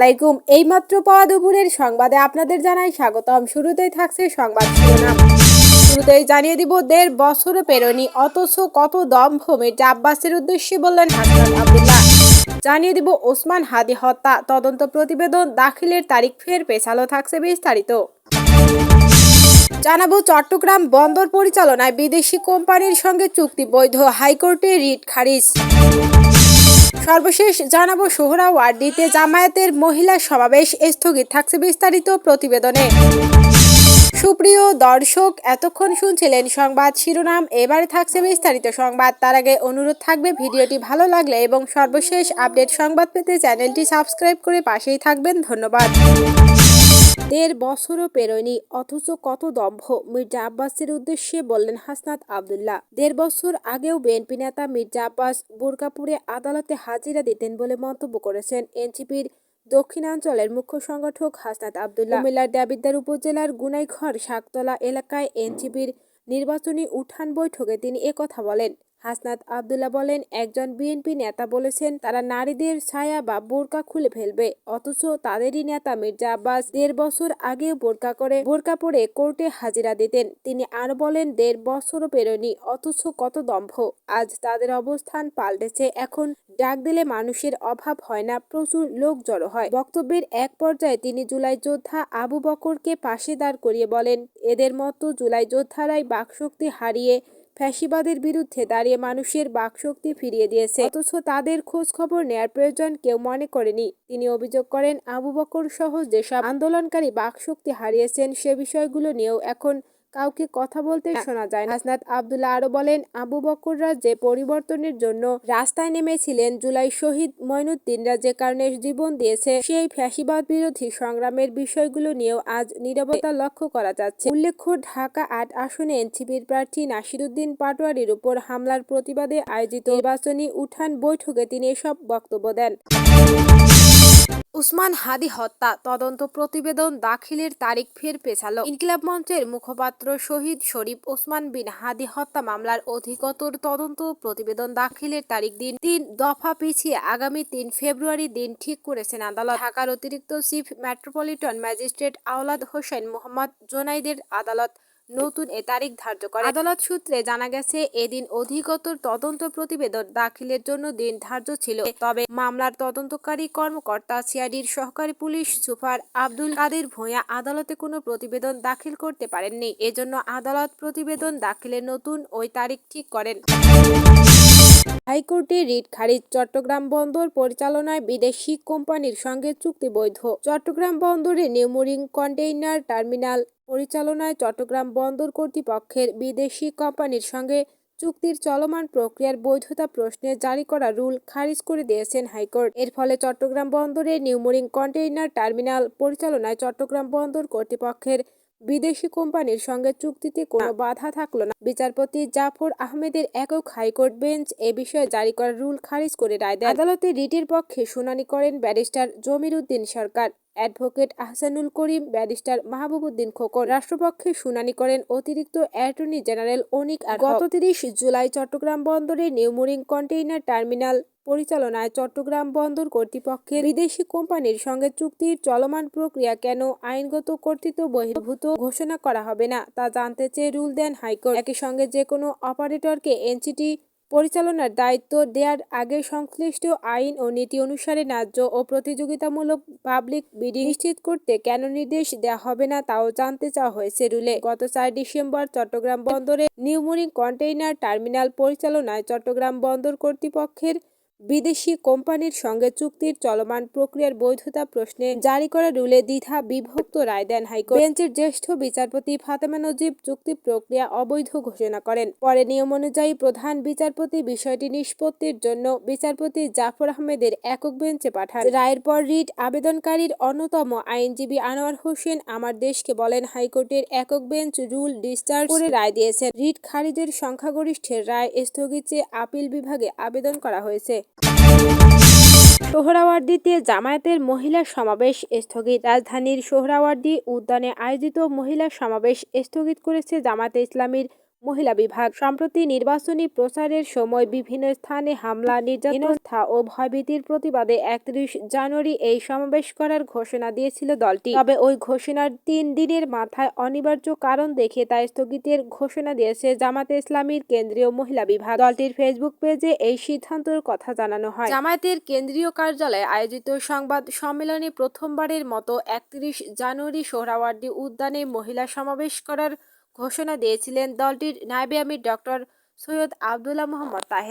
আলাইকুম। এইমাত্র পাওয়া দুপুরের সংবাদে আপনাদের জানাই স্বাগতম। শুরুতেই থাকছে সংবাদ শিরোনাম। শুরুতেই জানিয়ে দিব ১.৫ বছরও পেরোনি অথচ কত দম্ভ মির্জা আব্বাসের উদ্দেশ্যে বললেন হাসনাত আব্দুল্লাহ। জানিয়ে দিব ওসমান হাদি হত্যা তদন্ত প্রতিবেদন দাখিলের তারিখ ফের পেছালো, থাকছে বিস্তারিত। জানাবো চট্টগ্রাম বন্দর পরিচালনায় বিদেশি কোম্পানির সঙ্গে চুক্তি বৈধ, হাইকোর্টে রিট খারিজ। সর্বশেষ জানাবো সোহরাওয়ার্দীতে জামায়াতের মহিলা সমাবেশ স্থগিত, থাকছে বিস্তারিত প্রতিবেদনে। সুপ্রিয় দর্শক, এতক্ষণ শুনছিলেন সংবাদ শিরোনাম, এবারে থাকছে বিস্তারিত সংবাদ। তার আগে অনুরোধ থাকবে ভিডিওটি ভালো লাগলে এবং সর্বশেষ আপডেট সংবাদ পেতে চ্যানেলটি সাবস্ক্রাইব করে পাশেই থাকবেন। ধন্যবাদ। ১.৫ বছরও পেরোয়নি অথচ কত দম্ভ, মির্জা আব্বাসের উদ্দেশ্যে বললেন হাসনাত আব্দুল্লাহ। ১.৫ বছর আগেও বিএনপি নেতা মির্জা আব্বাস বোরকাপুরে আদালতে হাজিরা দিতেন বলে মন্তব্য করেছেন এনসিপির দক্ষিণাঞ্চলের মুখ্য সংগঠক হাসনাত আব্দুল্লাহ। কুমিল্লার দেবিদ্বার উপজেলার গুনাইঘর শাকতলা এলাকায় এনসিপির নির্বাচনী উঠান বৈঠকে তিনি একথা বলেন। হাসনাত আব্দুল্লাহ বলেন, একজন বিএনপি নেতা বলেছেন তারা নারীদের ছায়া বা বোরকা খুলে ফেলবে, অথচ তাদেরই নেতা মির্জা আব্বাস ১.৫ বছর আগেও বোরকা পরে কোর্টে হাজিরা দিতেন। তিনি আরো বলেন, ১.৫ বছরও পেরোয়নি অথচ কত দম্ভ। আজ তাদের অবস্থান পাল্টেছে। এখন ডাক দিলে মানুষের অভাব হয় না, প্রচুর লোক জড়ো হয়। বক্তব্যের এক পর্যায়ে তিনি জুলাই যোদ্ধা আবু বকরকে পাশে দাঁড় করিয়ে বলেন, এদের মতো জুলাই যোদ্ধারাই বাকশক্তি হারিয়ে ফ্যাসিবাদের বিরুদ্ধে দাঁড়িয়ে মানুষের বাকশক্তি ফিরিয়ে দিয়েছে, অথচ তাদের খোঁজ খবর নেয়ার প্রয়োজন কেউ মনে করেনি। তিনি অভিযোগ করেন, আবু বকর সহ যেসব আন্দোলনকারী বাকশক্তি হারিয়েছেন সে বিষয়গুলো নিয়েও এখন কাউকে কথা বলতে শোনা যায় না। হাসনাত আব্দুল্লাহ আরো বলেন, আবু বকররা যে পরিবর্তনের জন্য রাস্তায় নেমেছিলেন, জুলাই শহীদ মঈনুদ্দিনরা যে কারণে জীবন দিয়েছে, সেই ফ্যাসিবাদ বিরোধী সংগ্রামের বিষয়গুলো নিয়েও আজ নীরবতা লক্ষ্য করা যাচ্ছে। উল্লেখ্য, ঢাকা ৮ আসনে এনসিপির প্রার্থী নাসিরুদ্দিন পাটোয়ারির উপর হামলার প্রতিবাদে আয়োজিত নির্বাচনী উঠান বৈঠকে তিনি এসব বক্তব্য দেন। ওসমান হাদি হত্যা তদন্ত প্রতিবেদন দাখিলের তারিখ ফের পেছালো। ইনকিলাব মঞ্চের মুখপাত্র শহীদ শরীফ ওসমান বিন হাদি হত্যা মামলার অধিকতর তদন্ত প্রতিবেদন দাখিলের তারিখ ৩ দফা পিছিয়ে আগামী ৩ ফেব্রুয়ারি দিন ঠিক করেছেন আদালত। ঢাকার অতিরিক্ত চিফ মেট্রোপলিটন ম্যাজিস্ট্রেট আওলাদ হোসেন মোহাম্মদ জোনাইদের আদালত নতুন এ তারিখ ধার্য করে। আদালত সূত্রে জানা গেছে, এদিন অধিকতর তদন্ত প্রতিবেদন দাখিলের জন্য দিন ধার্য ছিল। তবে মামলার তদন্তকারী কর্মকর্তা সিআইডির সহকারী পুলিশ সুপার আব্দুল কাদের ভূঁইয়া আদালতে কোনো প্রতিবেদন দাখিল করতে পারেননি। এজন্য আদালত প্রতিবেদন দাখিলের নতুন ওই তারিখ ঠিক করেন। হাইকোর্টে রিট খারিজ, চট্টগ্রাম বন্দর পরিচালনায় বিদেশি কোম্পানির সঙ্গে চুক্তি বৈধ। চট্টগ্রাম বন্দরে নিউমোরিং কন্টেইনার টার্মিনাল পরিচালনায় চট্টগ্রাম বন্দর কর্তৃপক্ষের বিদেশি কোম্পানির সঙ্গে চুক্তির চলমান প্রক্রিয়ার বৈধতা প্রশ্নে জারি করা রুল খারিজ করে দিয়েছেন হাইকোর্ট। এর ফলে চট্টগ্রাম বন্দরে নিউমোরিং কন্টেইনার টার্মিনাল পরিচালনায় চট্টগ্রাম বন্দর কর্তৃপক্ষের বিদেশি কোম্পানির সঙ্গে চুক্তিতে কোনো বাধা থাকলো না। বিচারপতি জাফর আহমেদের একক হাইকোর্ট বেঞ্চ এ বিষয়ে জারি করা রুল খারিজ করে রায় দেন। আদালতে রিটের পক্ষে শুনানি করেন ব্যারিস্টার জমির উদ্দিন সরকার, অ্যাডভোকেট আহসানুল করিম, ব্যারিস্টার মাহবুব উদ্দিন খোকন। রাষ্ট্রপক্ষে শুনানি করেন অতিরিক্ত অ্যাটর্নি জেনারেল অনিক আর। গত ৩০ জুলাই চট্টগ্রাম বন্দরে নিউমোরিং কন্টেইনার টার্মিনাল পরিচালনায় চট্টগ্রাম বন্দর কর্তৃপক্ষের বিদেশি কোম্পানির সঙ্গে চুক্তির চলমান প্রক্রিয়া কেন আইনগত কর্তৃত্ব বহির্ভূত ঘোষণা করা হবে না তা জানতে চেয়ে রুল দেন হাইকোর্ট। একই সঙ্গে যে কোনো অপারেটরকে এনসিটি পরিচালনার দায়িত্ব দেওয়ার আগে সংশ্লিষ্ট আইন ও নীতি অনুসারে ন্যায্য ও প্রতিযোগিতামূলক পাবলিক বিডিং নিশ্চিত করতে কেন নির্দেশ দেওয়া হবে না তাও জানতে চাওয়া হয়েছে রুলে। গত ৪ ডিসেম্বর চট্টগ্রাম বন্দরে নিউমোরিং কন্টেইনার টার্মিনাল পরিচালনায় চট্টগ্রাম বন্দর কর্তৃপক্ষের বিদেশি কোম্পানির সঙ্গে চুক্তির চলমান প্রক্রিয়ার বৈধতা প্রশ্নে জারি করা রুলে দ্বিধা বিভক্ত রায় দেন হাইকোর্ট। বেঞ্চের জ্যেষ্ঠ বিচারপতি ফাতেমা নজিব চুক্তি প্রক্রিয়া অবৈধ ঘোষণা করেন। পরে নিয়ম অনুযায়ী প্রধান বিচারপতি বিষয়টি নিষ্পত্তির জন্য বিচারপতি জাফর আহমেদের একক বেঞ্চে পাঠান। রায়ের পর রিট আবেদনকারীর অন্যতম আইনজীবী আনোয়ার হোসেন আমার দেশকে বলেন, হাইকোর্টের একক বেঞ্চ রুল ডিসচার্জ করে রায় দিয়েছেন। রিট খারিজের সংখ্যাগরিষ্ঠের রায় স্থগিত চেয়ে আপিল বিভাগে আবেদন করা হয়েছে। সোহরাওয়ার্দীতে জামায়াতের মহিলা সমাবেশ স্থগিত। রাজধানীর সোহরাওয়ার্দী উদ্যানে আয়োজিত মহিলা সমাবেশ স্থগিত করেছে জামায়াতে ইসলামীর মহিলা বিভাগ। সম্প্রতি নির্বাচনী প্রচারের সময় বিভিন্ন স্থানে হামলা, নির্যাতন ও ভয়ভীতির প্রতিবাদে 31 জানুয়ারি এই সমাবেশ করার ঘোষণা দিয়েছিল দলটি। তবে ওই ঘোষণার 3 দিনের মাথায় অনিবার্য কারণ দেখে তা স্থগিতের ঘোষণা দিয়েছে জামায়াতে ইসলামীর কেন্দ্রীয় মহিলা বিভাগ। দলটির ফেসবুক পেজে এই সিদ্ধান্তের কথা জানানো হয়। জামায়াতের কেন্দ্রীয় কার্যালয়ে আয়োজিত সংবাদ সম্মেলনে প্রথমবারের মতো 31 জানুয়ারি সোহরাওয়ার্দী উদ্যানে মহিলা সমাবেশ করার ঘোষণা দিয়েছিলেন দলটির নায়েবে আমির ডক্টর সৈয়দ আব্দুল্লাহ মোহাম্মদ তাহের।